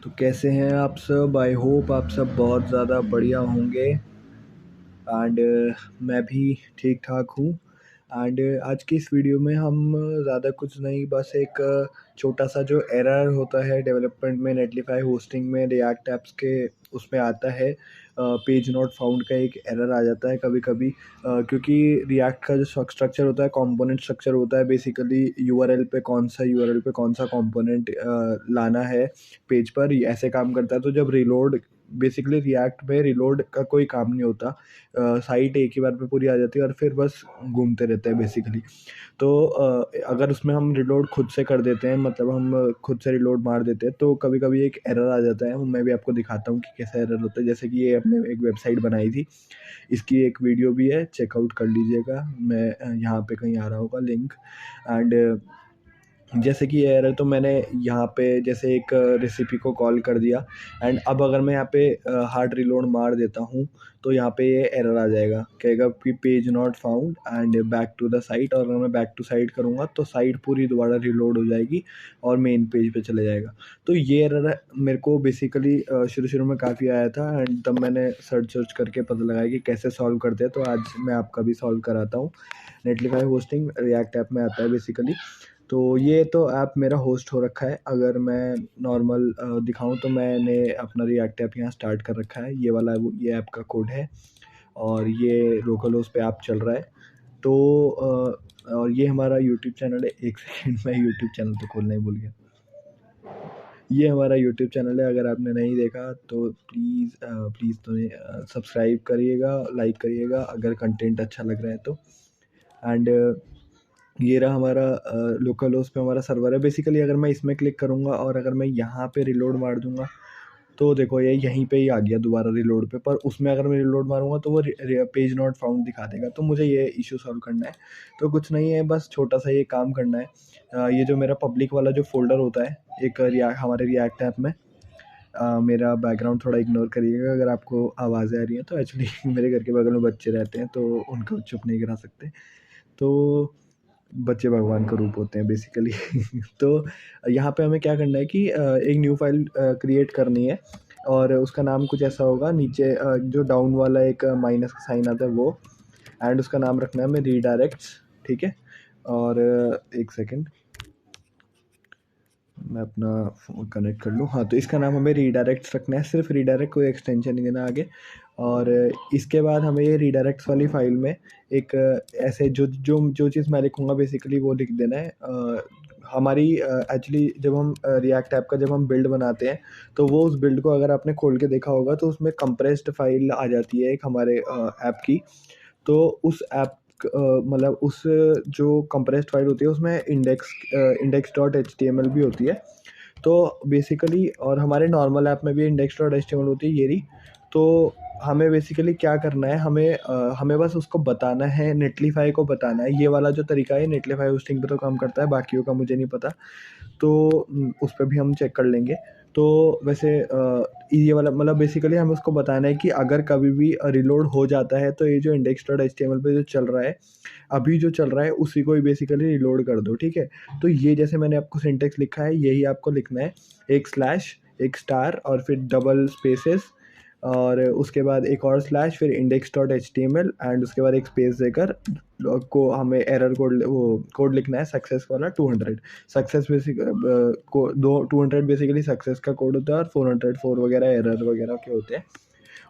तो कैसे हैं आप सब? आई होप आप सब बहुत ज़्यादा बढ़िया होंगे। एंड मैं भी ठीक ठाक हूँ। एंड आज की इस वीडियो में हम ज़्यादा कुछ नहीं, बस एक छोटा सा जो एरर होता है डेवलपमेंट में, नेटलिफाई होस्टिंग में, रिएक्ट ऐप्स के उसमें आता है। पेज नॉट फाउंड का एक एरर आ जाता है कभी कभी, क्योंकि रिएक्ट का जो स्ट्रक्चर होता है, कंपोनेंट स्ट्रक्चर होता है, बेसिकली यूआरएल पे कौन सा कंपोनेंट लाना है पेज पर, ये ऐसे काम करता है। तो जब रिलोड, बेसिकली रिएक्ट में रिलोड का कोई काम नहीं होता, साइट एक ही बार पे पूरी आ जाती है और फिर बस घूमते रहते हैं बेसिकली। तो अगर उसमें हम रिलोड खुद से कर देते हैं, मतलब हम खुद से रिलोड मार देते हैं, तो कभी कभी एक एरर आ जाता है। मैं भी आपको दिखाता हूँ कि कैसा एरर होता है। जैसे कि ये अपने एक वेबसाइट बनाई थी, इसकी एक वीडियो भी है, चेकआउट कर लीजिएगा। मैं यहाँ पे कहीं आ रहा होगा लिंक। एंड जैसे कि ये एरर, तो मैंने यहाँ पे जैसे एक रेसिपी को कॉल कर दिया, एंड अब अगर मैं यहाँ पे हार्ड रिलोड मार देता हूँ तो यहाँ पे ये एरर आ जाएगा, कहेगा कि page not found and back to the site. और अगर मैं बैक टू साइट करूँगा तो साइट पूरी दोबारा रिलोड हो जाएगी और मेन पेज पे चले जाएगा। तो ये एरर मेरे को बेसिकली शुरू शुरू में काफ़ी आया था, एंड तब मैंने सर्च करके पता लगाया कि कैसे सॉल्व करते हैं। तो आज मैं आपका भी सॉल्व कराता हूँ। नेटलिफाई होस्टिंग रिएक्ट ऐप में आता है बेसिकली। तो ये तो ऐप मेरा होस्ट हो रखा है। अगर मैं नॉर्मल दिखाऊं तो मैंने अपना रिएक्ट ऐप यहाँ स्टार्ट कर रखा है। ये वाला ये ऐप का कोड है और ये लोकल होस्ट पे ऐप चल रहा है। तो और ये हमारा यूट्यूब चैनल है। एक सेकंड, मैं यूट्यूब चैनल तो खोलना ही भूल गया। ये हमारा यूट्यूब चैनल है। अगर आपने नहीं देखा तो प्लीज़ तो सब्सक्राइब करिएगा, लाइक करिएगा अगर कंटेंट अच्छा लग रहा है तो। एंड ये रहा हमारा लोकल होस्ट पे हमारा सर्वर है। बेसिकली अगर मैं इसमें क्लिक करूँगा और अगर मैं यहाँ पे रिलोड मार दूँगा तो देखो ये यहीं पे ही आ गया दोबारा रिलोड पे। पर उसमें अगर मैं रिलोड मारूँगा तो वो पेज नॉट फाउंड दिखा देगा। तो मुझे ये इशू सॉल्व करना है। तो कुछ नहीं है, बस छोटा सा ये काम करना है। ये जो मेरा पब्लिक वाला जो फोल्डर होता है एक हमारे रिएक्ट ऐप में, मेरा बैकग्राउंड थोड़ा इग्नोर करिएगा अगर आपको आवाज़ें आ रही हैं तो। एक्चुअली मेरे घर के बगल में बच्चे रहते हैं तो उनको चुप नहीं करा सकते। तो बच्चे भगवान का रूप होते हैं बेसिकली। तो यहाँ पे हमें क्या करना है कि एक न्यू फाइल क्रिएट करनी है और उसका नाम कुछ ऐसा होगा। नीचे जो डाउन वाला एक माइनस का साइन आता है वो, एंड उसका नाम रखना है हमें रीडायरेक्ट्स। ठीक है। और एक सेकेंड, मैं अपना फ़ोन कनेक्ट कर लूँ। हाँ, तो इसका नाम हमें रीडायरेक्ट्स रखना है, सिर्फ रीडायरेक्ट, कोई एक्सटेंशन नहीं देना आगे। और इसके बाद हमें ये रीडायरेक्ट्स वाली फ़ाइल में एक ऐसे जो चीज़ मैं लिखूँगा बेसिकली वो लिख देना है। हमारी एक्चुअली जब हम रिएक्ट ऐप का जब हम बिल्ड बनाते हैं तो वो उस बिल्ड को अगर आपने खोल के देखा होगा तो उसमें कंप्रेस्ड फाइल आ जाती है एक हमारे ऐप की। तो उस ऐप मतलब उस जो कंप्रेस्ड फाइल होती है उसमें index dot H T M L भी होती है। तो बेसिकली, और हमारे नॉर्मल ऐप में भी index dot H T M L होती है ये रही। तो हमें बेसिकली क्या करना है, हमें बस उसको बताना है, नेटलीफाई को बताना है। ये वाला जो तरीका है नेटलीफाई होस्टिंग पे तो काम करता है, बाकियों का मुझे नहीं पता। तो उस पे भी हम चेक कर लेंगे। तो वैसे ये वाला मतलब बेसिकली हमें उसको बताना है कि अगर कभी भी रिलोड हो जाता है तो ये जो index dot H T M L पे जो चल रहा है, अभी जो चल रहा है उसी को ही बेसिकली रिलोड कर दो। ठीक है। तो ये जैसे मैंने आपको सिंटेक्स लिखा है यही आपको लिखना है। एक स्लैश, एक स्टार और फिर डबल स्पेसेस, और उसके बाद एक और स्लैश, फिर index dot H T M L, and उसके बाद एक स्पेस देकर को हमें एरर कोड, वो कोड लिखना है सक्सेस वाला 200। सक्सेस बेसिक को 200 बेसिकली सक्सेस का कोड होता है और 404 वगैरह एरर वगैरह के होते हैं।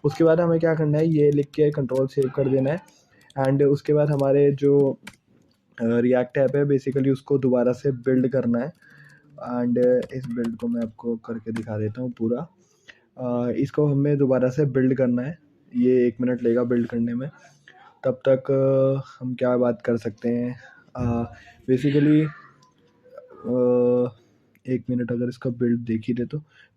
उसके बाद हमें क्या करना है, ये लिख के कंट्रोल सेव कर देना है। एंड उसके बाद हमारे जो रिएक्ट ऐप है बेसिकली उसको दोबारा से बिल्ड करना है। एंड इस बिल्ड को मैं आपको करके दिखा देता हूँ पूरा। इसको हमें दोबारा से बिल्ड करना है। ये 1 मिनट लेगा बिल्ड करने में। तब तक हम क्या बात कर सकते हैं, बेसिकली 1 मिनट अगर इसका बिल्ड देख ही दे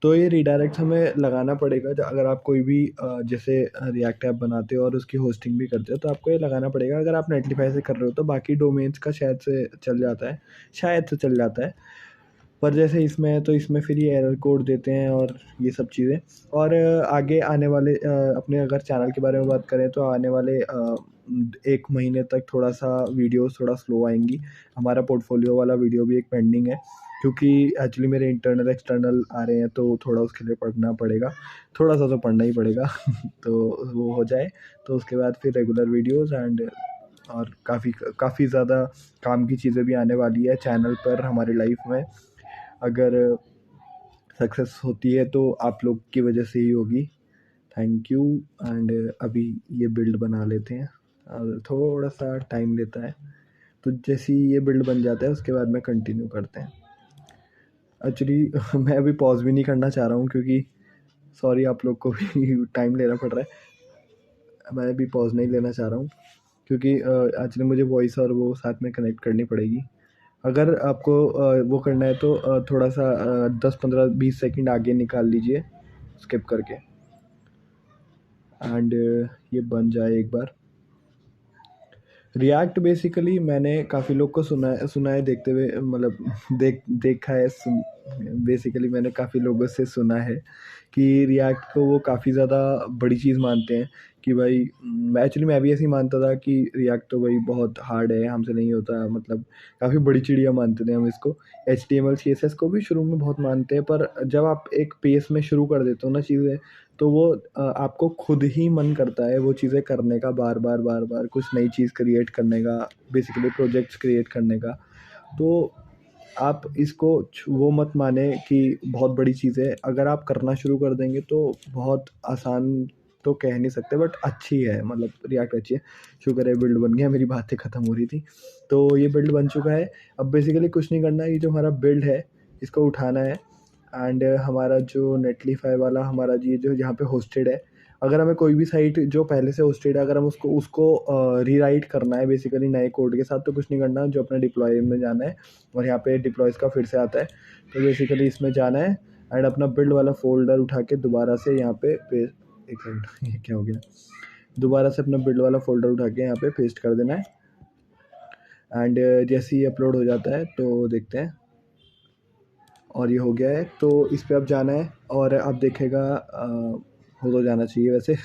तो ये रीडायरेक्ट हमें लगाना पड़ेगा। अगर आप कोई भी जैसे रिएक्ट ऐप बनाते हो और उसकी होस्टिंग भी करते हो तो आपको ये लगाना पड़ेगा। अगर आप नेटलीफाई से कर रहे हो तो बाकी डोमेन्स का शायद से चल जाता है, शायद से चल जाता है। पर जैसे इसमें है तो इसमें फिर ये एरर कोड देते हैं और ये सब चीज़ें। और आगे आने वाले अपने अगर चैनल के बारे में बात करें तो आने वाले 1 महीने तक थोड़ा सा वीडियोस थोड़ा स्लो आएंगी। हमारा पोर्टफोलियो वाला वीडियो भी एक पेंडिंग है क्योंकि एक्चुअली मेरे इंटरनल एक्सटर्नल आ रहे हैं तो थोड़ा उसके लिए पढ़ना पड़ेगा, थोड़ा सा तो पढ़ना ही पड़ेगा तो वो हो जाए तो उसके बाद फिर रेगुलर वीडियोस एंड और काफ़ी ज़्यादा काम की चीज़ें भी आने वाली है चैनल पर हमारी लाइफ में। अगर सक्सेस होती है तो आप लोग की वजह से ही होगी। Thank you. एंड अभी ये बिल्ड बना लेते हैं और थोड़ा सा टाइम लेता है, तो जैसे ही ये बिल्ड बन जाता है उसके बाद में कंटिन्यू करते हैं। एक्चुअली मैं अभी पॉज भी नहीं करना चाह रहा हूँ क्योंकि सॉरी आप लोग को भी टाइम लेना पड़ रहा है। मैं अभी पॉज नहीं लेना चाह रहा हूँ क्योंकि एक्चुअली मुझे वॉइस और वो साथ में कनेक्ट करनी पड़ेगी। अगर आपको वो करना है तो थोड़ा सा 10-15-20 सेकंड आगे निकाल लीजिए स्किप करके एंड ये बन जाए एक बार। रिएक्ट बेसिकली मैंने काफ़ी लोग को सुना है देखते हुए, मतलब देखा है बेसिकली मैंने काफ़ी लोगों से सुना है कि रिएक्ट को वो काफ़ी ज़्यादा बड़ी चीज़ मानते हैं कि भाई मैं भी ऐसे ही मानता था कि रिएक्ट तो भाई बहुत हार्ड है, हमसे नहीं होता, मतलब काफ़ी बड़ी चिड़िया मानते थे हम इसको। HTML CSS को भी शुरू में बहुत मानते हैं, पर जब आप एक पेस में शुरू कर देते हो ना चीज़ें तो वो आपको खुद ही मन करता है वो चीज़ें करने का, बार बार कुछ नई चीज़ क्रिएट करने का, बेसिकली प्रोजेक्ट्स क्रिएट करने का। तो आप इसको वो मत माने कि बहुत बड़ी चीज़ है, अगर आप करना शुरू कर देंगे तो बहुत आसान तो कह नहीं सकते बट अच्छी है, मतलब रिएक्ट अच्छी है। शुक्र है बिल्ड बन गया, मेरी बातें ख़त्म हो रही थी। तो ये बिल्ड बन चुका है। अब बेसिकली कुछ नहीं करना है, ये जो हमारा बिल्ड है इसको उठाना है एंड हमारा जो नेटलिफाई वाला हमारा ये जो यहाँ पे होस्टेड है, अगर हमें कोई भी साइट जो पहले से होस्टेड है अगर हम उसको रीराइट करना है बेसिकली नए कोड के साथ, तो कुछ नहीं करना, जो अपने डिप्लॉय में जाना है और यहाँ पे डिप्लॉयज़ का फिर से आता है, तो बेसिकली इसमें जाना है एंड अपना बिल्ड वाला फ़ोल्डर उठा के दोबारा से यहाँ पे एक मिनट ये क्या हो गया, दोबारा से अपना बिल्ड वाला फ़ोल्डर उठा के यहाँ पे पेस्ट कर देना है एंड जैसे ही अपलोड हो जाता है तो देखते हैं। और ये हो गया है तो इस पे अब जाना है और अब देखेगा हो तो जाना चाहिए वैसे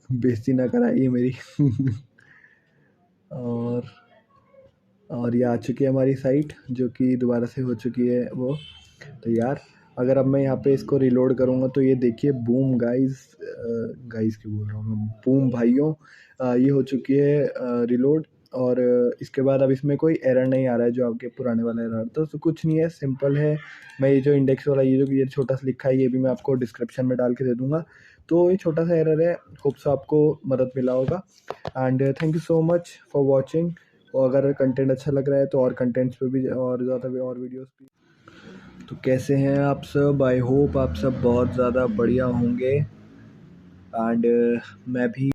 बेइज्जती ना कराइए मेरी और ये आ चुकी है हमारी साइट जो कि दोबारा से हो चुकी है वो तैयार। अगर अब मैं यहाँ पे इसको रिलोड करूँगा तो ये देखिए बूम गाइस, गाइस क्यों बोल रहा हूँ मैं, बूम भाइयों, ये हो चुकी है रिलोड। और इसके बाद अब इसमें कोई एरर नहीं आ रहा है जो आपके पुराने वाला एरर, तो कुछ नहीं है, सिंपल है। मैं ये जो इंडेक्स वाला ये छोटा सा लिखा है ये भी मैं आपको डिस्क्रिप्शन में डाल के दे दूँगा। तो ये छोटा सा एरर है, होप सो आपको मदद मिला होगा and thank you so much for watching. और अगर कंटेंट अच्छा लग रहा है तो और कंटेंट्स पे भी और ज़्यादा भी और वीडियोस भी। तो कैसे हैं आप सब, आई होप आप सब बहुत ज़्यादा बढ़िया होंगे एंड मैं भी